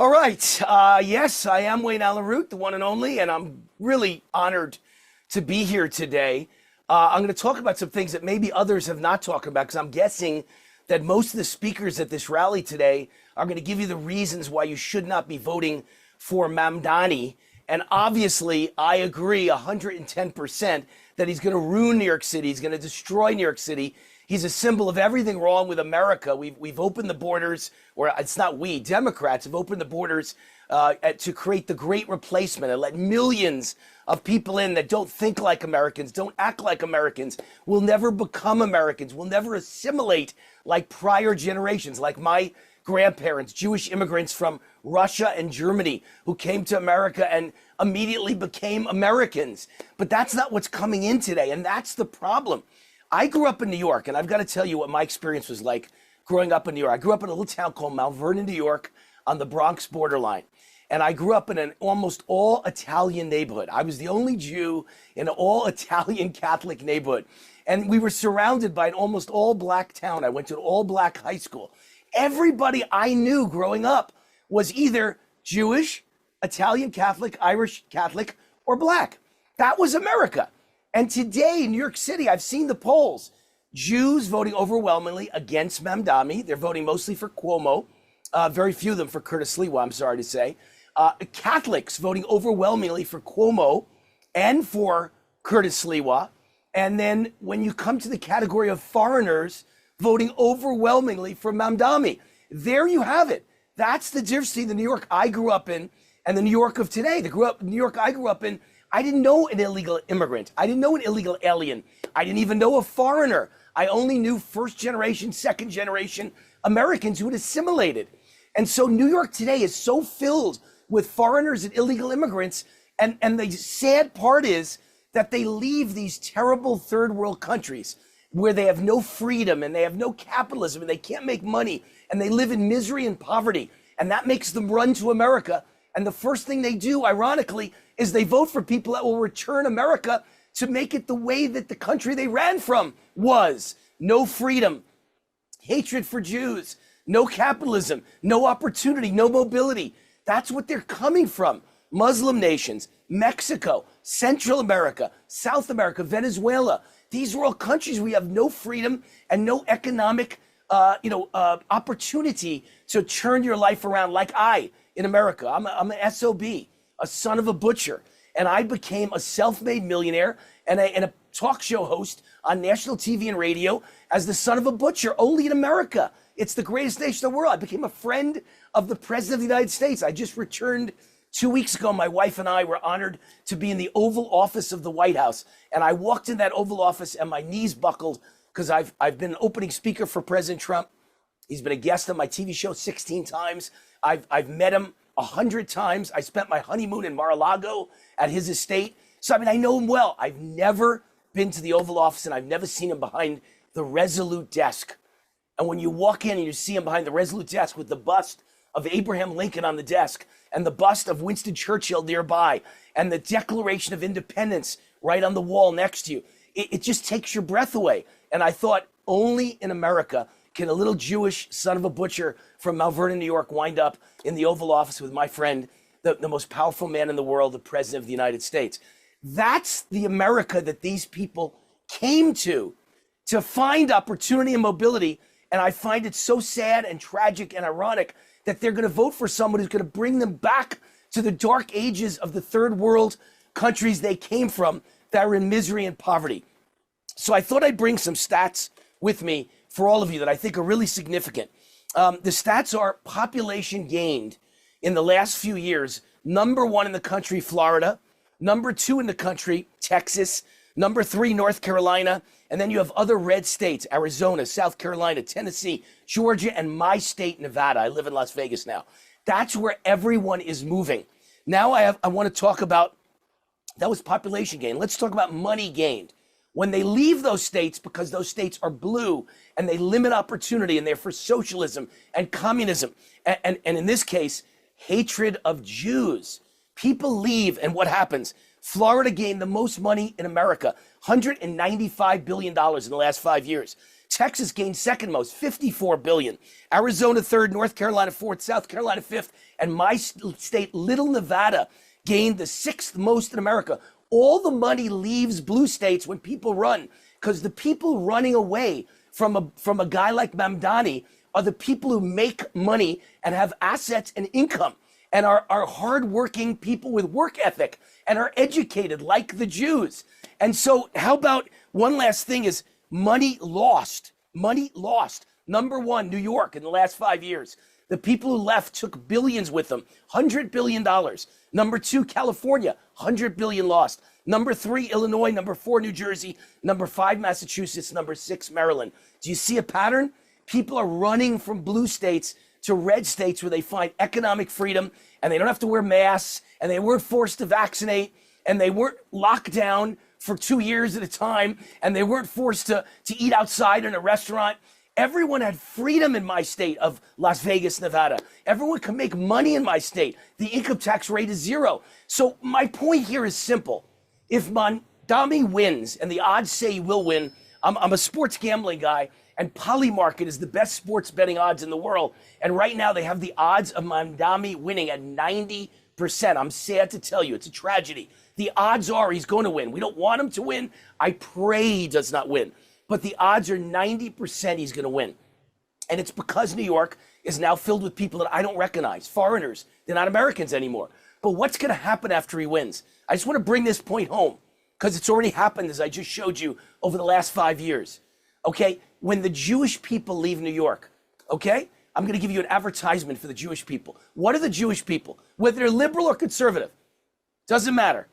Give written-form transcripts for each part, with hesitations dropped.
All right. Yes, I am Wayne Allyn Root, the one and only, and I'm really honored to be here today. I'm going to talk about some things that maybe others have not talked about, because I'm guessing that most of the speakers at this rally today are going to give you the reasons why you should not be voting for Mamdani. And obviously, I agree 110% that he's going to ruin New York City. He's going to destroy New York City. He's a symbol of everything wrong with America. We've opened the borders, or it's not we, Democrats have opened the borders to create the great replacement and let millions of people in that don't think like Americans, don't act like Americans, will never become Americans, will never assimilate like prior generations, like my grandparents, Jewish immigrants from Russia and Germany who came to America and immediately became Americans. But that's not what's coming in today, and that's the problem. I grew up in New York, and I've got to tell you what my experience was like growing up in New York. I grew up in a little town called Mount Vernon, New York, on the Bronx borderline. And I grew up in an almost all Italian neighborhood. I was the only Jew in an all Italian Catholic neighborhood. And we were surrounded by an almost all black town. I went to an all black high school. Everybody I knew growing up was either Jewish, Italian Catholic, Irish Catholic, or black. That was America. And today in New York City, I've seen the polls. Jews voting overwhelmingly against Mamdani. They're voting mostly for Cuomo. Very few of them for Curtis Sliwa, I'm sorry to say. Catholics voting overwhelmingly for Cuomo and for Curtis Sliwa. And then when you come to the category of foreigners, voting overwhelmingly for Mamdani. There you have it. That's the difference between the New York I grew up in and the New York of today. The New York I grew up in, I didn't know an illegal immigrant. I didn't know an illegal alien. I didn't even know a foreigner. I only knew first generation, second generation Americans who had assimilated. And so New York today is so filled with foreigners and illegal immigrants. And the sad part is that they leave these terrible third world countries where they have no freedom and they have no capitalism and they can't make money and they live in misery and poverty. And that makes them run to America. And the first thing they do, ironically, is they vote for people that will return America to make it the way that the country they ran from was. No freedom, hatred for Jews, no capitalism, no opportunity, no mobility. That's what they're coming from. Muslim nations, Mexico, Central America, South America, Venezuela. These are all countries where you have no freedom and no economic opportunity to turn your life around like in America. I'm an SOB, a son of a butcher. And I became a self-made millionaire and a talk show host on national TV and radio as the son of a butcher, only in America. It's the greatest nation in the world. I became a friend of the President of the United States. I just returned 2 weeks ago. My wife and I were honored to be in the Oval Office of the White House. And I walked in that Oval Office and my knees buckled because I've been an opening speaker for President Trump. He's been a guest on my TV show 16 times. I've met him 100 times. I spent my honeymoon in Mar-a-Lago at his estate. So, I know him well. I've never been to the Oval Office and I've never seen him behind the Resolute desk. And when you walk in and you see him behind the Resolute desk with the bust of Abraham Lincoln on the desk and the bust of Winston Churchill nearby and the Declaration of Independence right on the wall next to you, it just takes your breath away. And I thought only in America can a little Jewish son of a butcher from Mount Vernon, New York, wind up in the Oval Office with my friend, the most powerful man in the world, the President of the United States. That's the America that these people came to find opportunity and mobility. And I find it so sad and tragic and ironic that they're going to vote for someone who's going to bring them back to the dark ages of the third world countries they came from that are in misery and poverty. So I thought I'd bring some stats with me for all of you that I think are really significant. The stats are population gained in the last few years. Number 1 in the country, Florida. Number 2 in the country, Texas. Number 3, North Carolina. And then you have other red states, Arizona, South Carolina, Tennessee, Georgia, and my state, Nevada. I live in Las Vegas now. That's where everyone is moving. Now I want to talk about, that was population gain. Let's talk about money gained. When they leave those states, because those states are blue and they limit opportunity and they're for socialism and communism, and in this case, hatred of Jews. People leave, and what happens? Florida gained the most money in America, $195 billion in the last 5 years. Texas gained second most, 54 billion. Arizona third, North Carolina fourth, South Carolina fifth, and my state, Little Nevada, gained the sixth most in America. All the money leaves blue states when people run, because the people running away from a guy like Mamdani are the people who make money and have assets and income and are hardworking people with work ethic and are educated like the Jews. And so how about one last thing is money lost. Money lost. Number one, New York in the last 5 years. The people who left took billions with them, $100 billion. Number two, California, $100 billion lost. Number three, Illinois. Number four, New Jersey. Number five, Massachusetts. Number six, Maryland. Do you see a pattern? People are running from blue states to red states where they find economic freedom and they don't have to wear masks and they weren't forced to vaccinate and they weren't locked down for 2 years at a time and they weren't forced to eat outside in a restaurant. Everyone had freedom in my state of Las Vegas, Nevada. Everyone can make money in my state. The income tax rate is zero. So my point here is simple. If Mamdani wins, and the odds say he will win, I'm a sports gambling guy, and Polymarket is the best sports betting odds in the world. And right now they have the odds of Mamdani winning at 90%. I'm sad to tell you, it's a tragedy. The odds are he's going to win. We don't want him to win. I pray he does not win. But the odds are 90% he's going to win. And it's because New York is now filled with people that I don't recognize, foreigners. They're not Americans anymore. But what's going to happen after he wins? I just want to bring this point home because it's already happened, as I just showed you, over the last 5 years. Okay? When the Jewish people leave New York, okay? I'm going to give you an advertisement for the Jewish people. What are the Jewish people? Whether they're liberal or conservative, doesn't matter.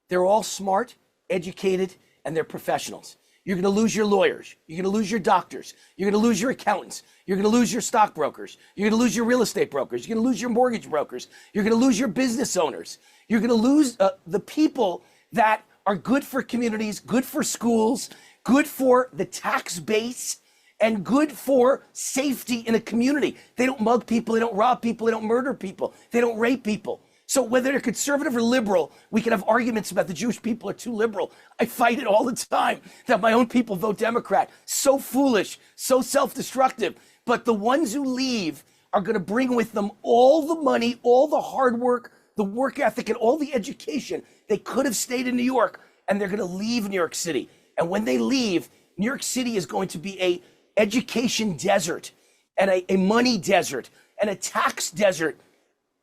They're all smart, educated, and they're professionals. You're going to lose your lawyers. You're going to lose your doctors. You're going to lose your accountants. You're going to lose your stockbrokers. You're going to lose your real estate brokers. You're going to lose your mortgage brokers. You're going to lose your business owners. You're going to lose the people that are good for communities, good for schools, good for the tax base, and good for safety in a community. They don't mug people. They don't rob people. They don't murder people. They don't rape people. So whether they're conservative or liberal, we can have arguments about the Jewish people are too liberal. I fight it all the time that my own people vote Democrat. So foolish, so self-destructive. But the ones who leave are going to bring with them all the money, all the hard work, the work ethic, and all the education. They could have stayed in New York, and they're going to leave New York City. And when they leave, New York City is going to be a education desert and a money desert and a tax desert.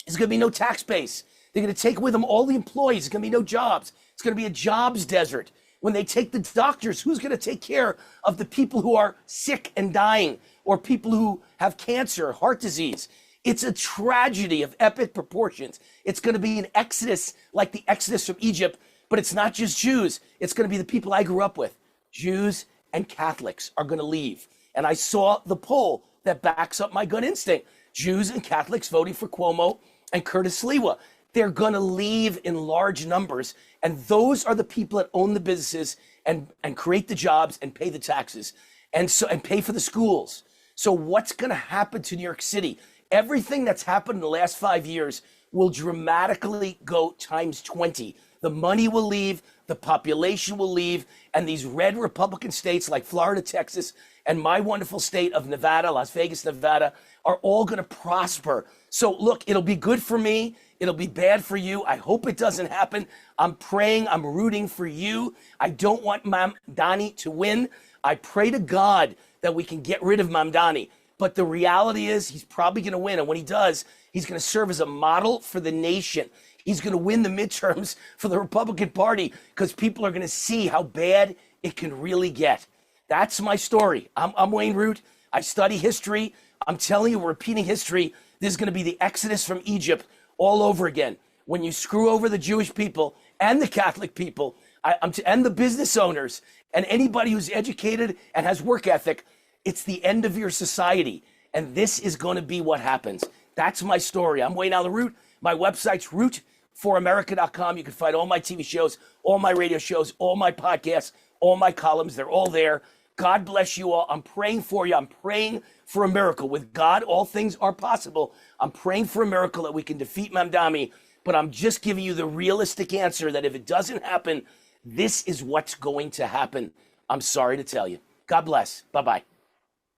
There's going to be no tax base. They're going to take with them all the employees. There's going to be no jobs. It's going to be a jobs desert. When they take the doctors, who's going to take care of the people who are sick and dying or people who have cancer, heart disease? It's a tragedy of epic proportions. It's going to be an exodus like the exodus from Egypt, but it's not just Jews. It's going to be the people I grew up with. Jews and Catholics are going to leave. And I saw the poll that backs up my gut instinct. Jews and Catholics voting for Cuomo and Curtis Sliwa. They're going to leave in large numbers. And those are the people that own the businesses and create the jobs and pay the taxes and pay for the schools. So what's going to happen to New York City? Everything that's happened in the last 5 years will dramatically go times 20. The money will leave, the population will leave, and these red Republican states like Florida, Texas, and my wonderful state of Nevada, Las Vegas, Nevada, are all going to prosper. So look, it'll be good for me. It'll be bad for you. I hope it doesn't happen. I'm praying. I'm rooting for you. I don't want Mamdani to win. I pray to God that we can get rid of Mamdani. But the reality is he's probably going to win. And when he does, he's going to serve as a model for the nation. He's going to win the midterms for the Republican Party because people are going to see how bad it can really get. That's my story. I'm Wayne Root. I study history. I'm telling you, we're repeating history. This is going to be the exodus from Egypt all over again. When you screw over the Jewish people and the Catholic people and the business owners and anybody who's educated and has work ethic, it's the end of your society. And this is going to be what happens. That's my story. I'm Wayne Allyn Root. My website's rootforamerica.com. You can find all my TV shows, all my radio shows, all my podcasts, all my columns. They're all there. God bless you all. I'm praying for you. I'm praying for a miracle. With God, all things are possible. I'm praying for a miracle that we can defeat Mamdani, but I'm just giving you the realistic answer that if it doesn't happen, this is what's going to happen. I'm sorry to tell you. God bless. Bye-bye.